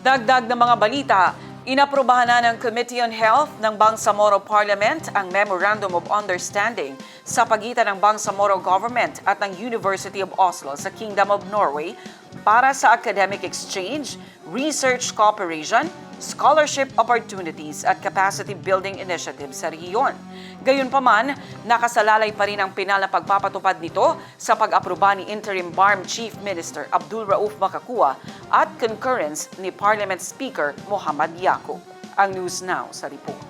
Dagdag ng mga balita, inaprubahan na ng Committee on Health ng Bangsamoro Parliament ang Memorandum of Understanding sa pagitan ng Bangsamoro Government at ng University of Oslo sa Kingdom of Norway para sa academic exchange, research cooperation, scholarship opportunities at capacity building initiatives sa rehiyon. Gayunpaman, nakasalalay pa rin ang pinal na pagpapatupad nito sa pag-aproba ni Interim BARM Chief Minister Abdul Rauf Makakua at concurrence ni Parliament Speaker Muhammad Yaqub. Ang News Now sa report.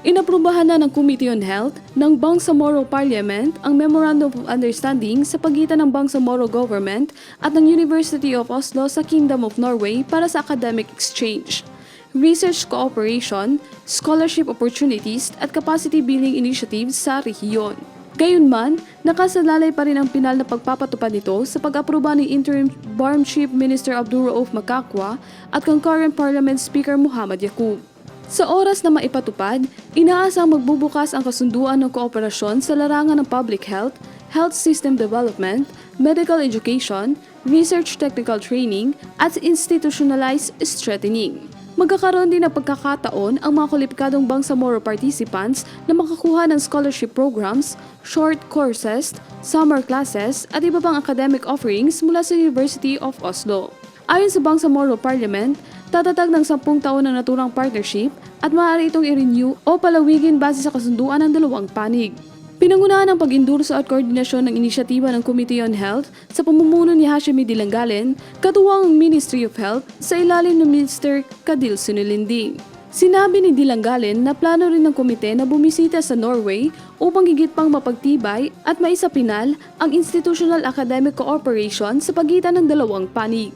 Inaprubahan na ng Committee on Health ng Bangsamoro Parliament ang Memorandum of Understanding sa pagitan ng Bangsamoro Government at ng University of Oslo sa Kingdom of Norway para sa academic exchange, research cooperation, scholarship opportunities at capacity building initiatives sa rehiyon. Gayunman, nakasalalay pa rin ang pinal na pagpapatupad nito sa pag-aproba ni Interim BARM Chief Minister Abdul Rauf Makakua at concurrent Parliament Speaker Muhammad Yaqub. Sa oras na maipatupad, inaasang magbubukas ang kasunduan ng kooperasyon sa larangan ng public health, health system development, medical education, research technical training, at institutionalized strengthening. Magkakaroon din ng pagkakataon ang mga kwalipikadong Bangsamoro participants na makakuha ng scholarship programs, short courses, summer classes, at iba pang academic offerings mula sa University of Oslo. Ayon sa Bangsamoro Parliament, tatatag ng 10 taon na naturang partnership at maaari itong i-renew o palawigin base sa kasunduan ng dalawang panig. Pinangunahan ang pag-endorso at koordinasyon ng inisyatiba ng Committee on Health sa pamumuno ni Hashemi Dilangalen, katuwang Ministry of Health sa ilalim ng Minister Kadil Sunilinding. Sinabi ni Dilangalen na plano rin ng komite na bumisita sa Norway upang higit pang mapagtibay at maisapinal ang institutional academic cooperation sa pagitan ng dalawang panig.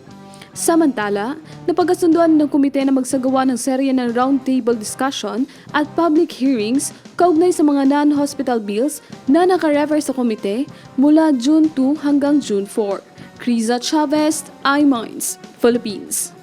Samantala, napagkasunduan ng komite na magsagawa ng serye ng roundtable discussion at public hearings kaugnay sa mga non-hospital bills na nakarefer sa komite mula June 2 hanggang June 4. Criza Chavez, iMinds, Philippines.